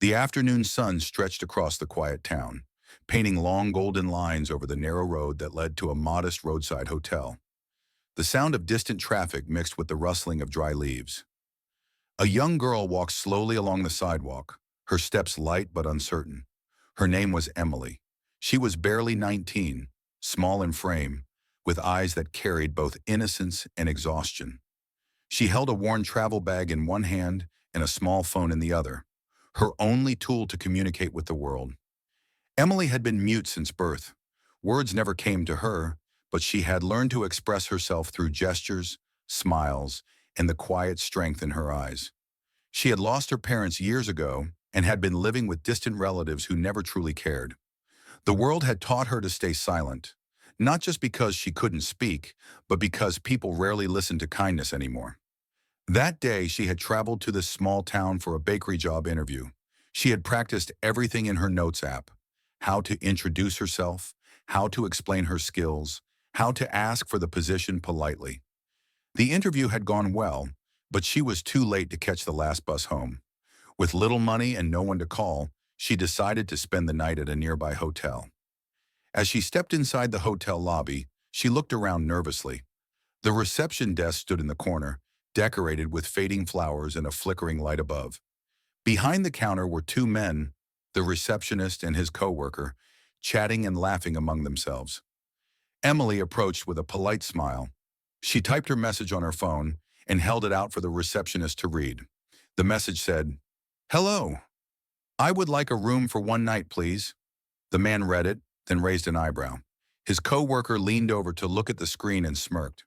The afternoon sun stretched across the quiet town, painting long golden lines over the narrow road that led to a modest roadside hotel. The sound of distant traffic mixed with the rustling of dry leaves. A young girl walked slowly along the sidewalk, her steps light but uncertain. Her name was Emily. She was barely 19, small in frame, with eyes that carried both innocence and exhaustion. She held a worn travel bag in one hand and a small phone in the other, her only tool to communicate with the world. Emily had been mute since birth. Words never came to her, but she had learned to express herself through gestures, smiles, and the quiet strength in her eyes. She had lost her parents years ago and had been living with distant relatives who never truly cared. The world had taught her to stay silent, not just because she couldn't speak, but because people rarely listened to kindness anymore. That day, she had traveled to this small town for a bakery job interview. She had practiced everything in her notes app: how to introduce herself, how to explain her skills, how to ask for the position politely. The interview had gone well, but she was too late to catch the last bus home. With little money and no one to call, she decided to spend the night at a nearby hotel. As she stepped inside the hotel lobby, she looked around nervously. The reception desk stood in the corner, decorated with fading flowers and a flickering light above. Behind the counter were two men, the receptionist and his coworker, chatting and laughing among themselves. Emily approached with a polite smile. She typed her message on her phone and held it out for the receptionist to read. The message said, "Hello. I would like a room for one night, please." The man read it, then raised an eyebrow. His coworker leaned over to look at the screen and smirked.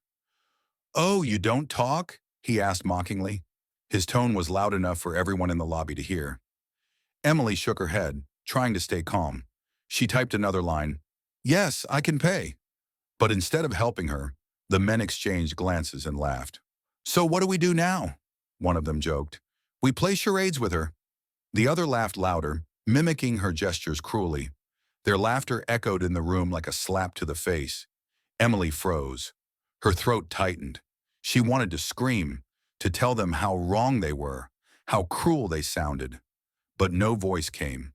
"Oh, you don't talk?" he asked mockingly. His tone was loud enough for everyone in the lobby to hear. Emily shook her head, trying to stay calm. She typed another line, "Yes, I can pay." But instead of helping her, the men exchanged glances and laughed. "So what do we do now?" one of them joked. "We play charades with her." The other laughed louder, mimicking her gestures cruelly. Their laughter echoed in the room like a slap to the face. Emily froze. Her throat tightened. She wanted to scream, to tell them how wrong they were, how cruel they sounded. But no voice came.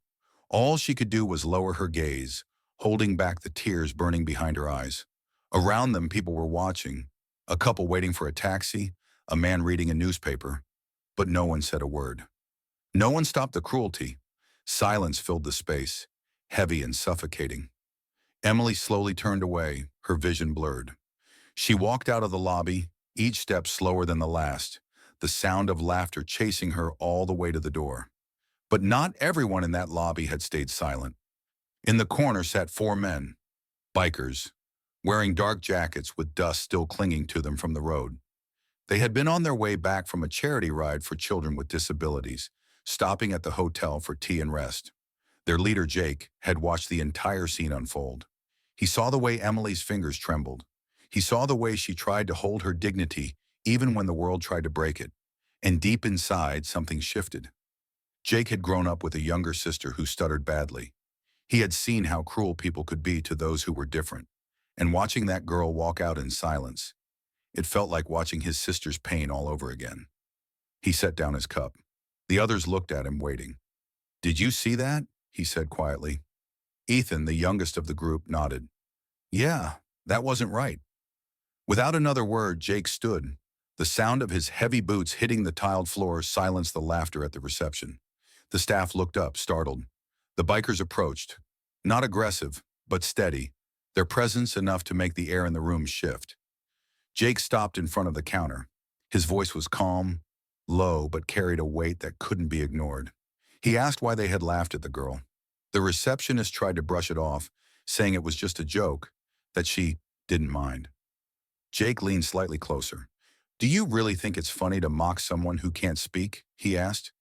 All she could do was lower her gaze, holding back the tears burning behind her eyes. Around them, people were watching, a couple waiting for a taxi, a man reading a newspaper, but no one said a word. No one stopped the cruelty. Silence filled the space, heavy and suffocating. Emily slowly turned away, her vision blurred. She walked out of the lobby, each step slower than the last, the sound of laughter chasing her all the way to the door. But not everyone in that lobby had stayed silent. In the corner sat four men, bikers, wearing dark jackets with dust still clinging to them from the road. They had been on their way back from a charity ride for children with disabilities, stopping at the hotel for tea and rest. Their leader, Jake, had watched the entire scene unfold. He saw the way Emily's fingers trembled. He saw the way she tried to hold her dignity even when the world tried to break it. And deep inside, something shifted. Jake had grown up with a younger sister who stuttered badly. He had seen how cruel people could be to those who were different. And watching that girl walk out in silence, it felt like watching his sister's pain all over again. He set down his cup. The others looked at him, waiting. "Did you see that?" he said quietly. Ethan, the youngest of the group, nodded. "Yeah, that wasn't right." Without another word, Jake stood. The sound of his heavy boots hitting the tiled floor silenced the laughter at the reception. The staff looked up, startled. The bikers approached, not aggressive, but steady, their presence enough to make the air in the room shift. Jake stopped in front of the counter. His voice was calm, low, but carried a weight that couldn't be ignored. He asked why they had laughed at the girl. The receptionist tried to brush it off, saying it was just a joke, that she didn't mind. Jake leaned slightly closer. "Do you really think it's funny to mock someone who can't speak?" he asked.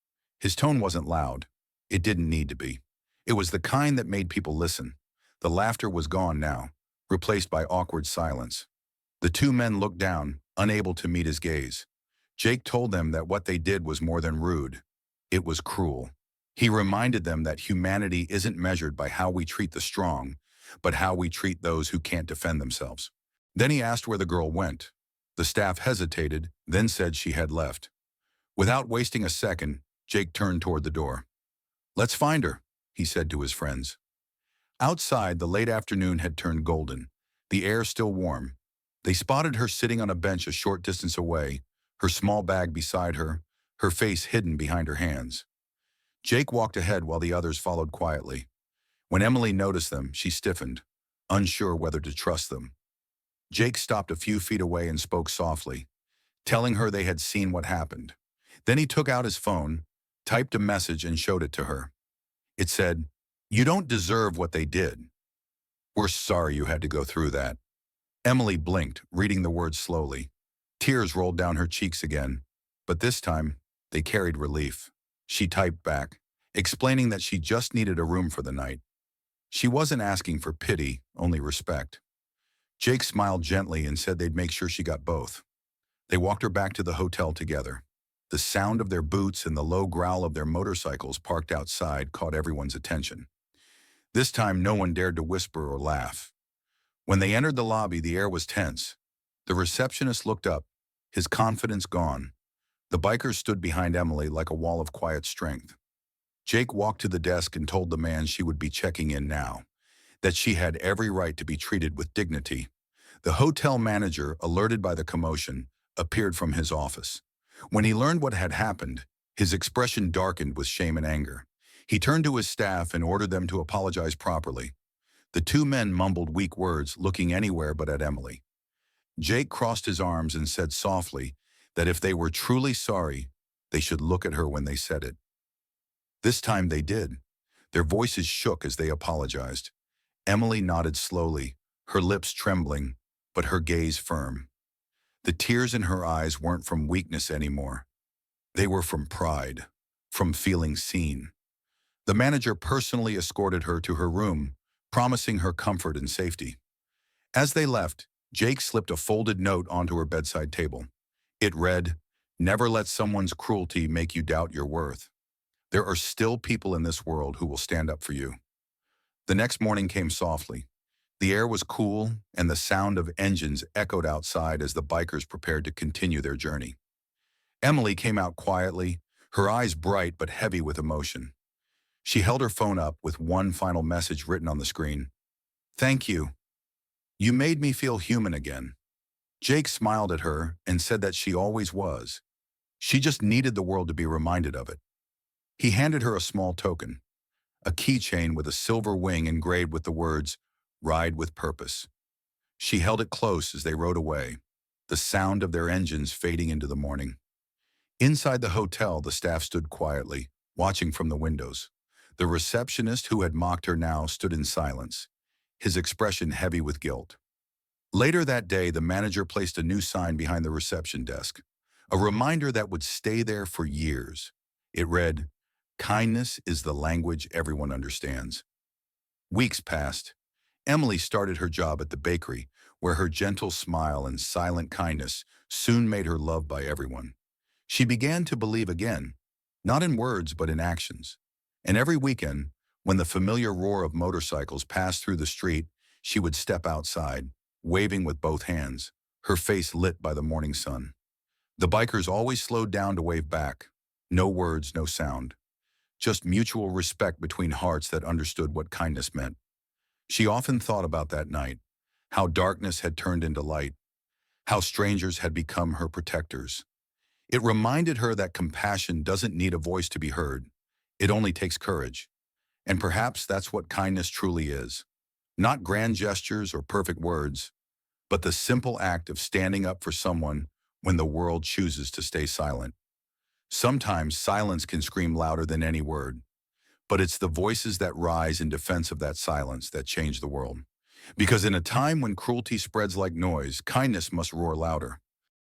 His tone wasn't loud. It didn't need to be. It was the kind that made people listen. The laughter was gone now, replaced by awkward silence. The two men looked down, unable to meet his gaze. Jake told them that what they did was more than rude. It was cruel. He reminded them that humanity isn't measured by how we treat the strong, but how we treat those who can't defend themselves. Then he asked where the girl went. The staff hesitated, then said she had left. Without wasting a second, Jake turned toward the door. "Let's find her," he said to his friends. Outside, the late afternoon had turned golden, the air still warm. They spotted her sitting on a bench a short distance away, her small bag beside her face hidden behind her hands. Jake walked ahead while the others followed quietly. When Emily noticed them, she stiffened, unsure whether to trust them. Jake stopped a few feet away and spoke softly, telling her they had seen what happened. Then he took out his phone, typed a message and showed it to her. It said, "You don't deserve what they did. We're sorry you had to go through that." Emily blinked, reading the words slowly. Tears rolled down her cheeks again, but this time they carried relief. She typed back, explaining that she just needed a room for the night. She wasn't asking for pity, only respect. Jake smiled gently and said they'd make sure she got both. They walked her back to the hotel together. The sound of their boots and the low growl of their motorcycles parked outside caught everyone's attention. This time, no one dared to whisper or laugh. When they entered the lobby, the air was tense. The receptionist looked up, his confidence gone. The bikers stood behind Emily like a wall of quiet strength. Jake walked to the desk and told the man she would be checking in now, that she had every right to be treated with dignity. The hotel manager, alerted by the commotion, appeared from his office. When he learned what had happened, his expression darkened with shame and anger. He turned to his staff and ordered them to apologize properly. The two men mumbled weak words, looking anywhere but at Emily. Jake crossed his arms and said softly that if they were truly sorry, they should look at her when they said it. This time they did. Their voices shook as they apologized. Emily nodded slowly, her lips trembling, but her gaze firm. The tears in her eyes weren't from weakness anymore. They were from pride, from feeling seen. The manager personally escorted her to her room, promising her comfort and safety. As they left, Jake slipped a folded note onto her bedside table. It read, "Never let someone's cruelty make you doubt your worth. There are still people in this world who will stand up for you." The next morning came softly. The air was cool, and the sound of engines echoed outside as the bikers prepared to continue their journey. Emily came out quietly, her eyes bright but heavy with emotion. She held her phone up with one final message written on the screen. "Thank you. You made me feel human again." Jake smiled at her and said that she always was. She just needed the world to be reminded of it. He handed her a small token, a keychain with a silver wing engraved with the words, "Ride with Purpose." She held it close as they rode away, the sound of their engines fading into the morning. Inside the hotel, the staff stood quietly, watching from the windows. The receptionist who had mocked her now stood in silence, his expression heavy with guilt. Later that day, the manager placed a new sign behind the reception desk, a reminder that would stay there for years. It read, "Kindness is the language everyone understands." Weeks passed. Emily started her job at the bakery, where her gentle smile and silent kindness soon made her loved by everyone. She began to believe again, not in words but in actions. And every weekend, when the familiar roar of motorcycles passed through the street, she would step outside, waving with both hands, her face lit by the morning sun. The bikers always slowed down to wave back. No words, no sound. Just mutual respect between hearts that understood what kindness meant. She often thought about that night, how darkness had turned into light, how strangers had become her protectors. It reminded her that compassion doesn't need a voice to be heard. It only takes courage. And perhaps that's what kindness truly is. Not grand gestures or perfect words, but the simple act of standing up for someone when the world chooses to stay silent. Sometimes silence can scream louder than any word, but it's the voices that rise in defense of that silence that change the world. Because in a time when cruelty spreads like noise, kindness must roar louder.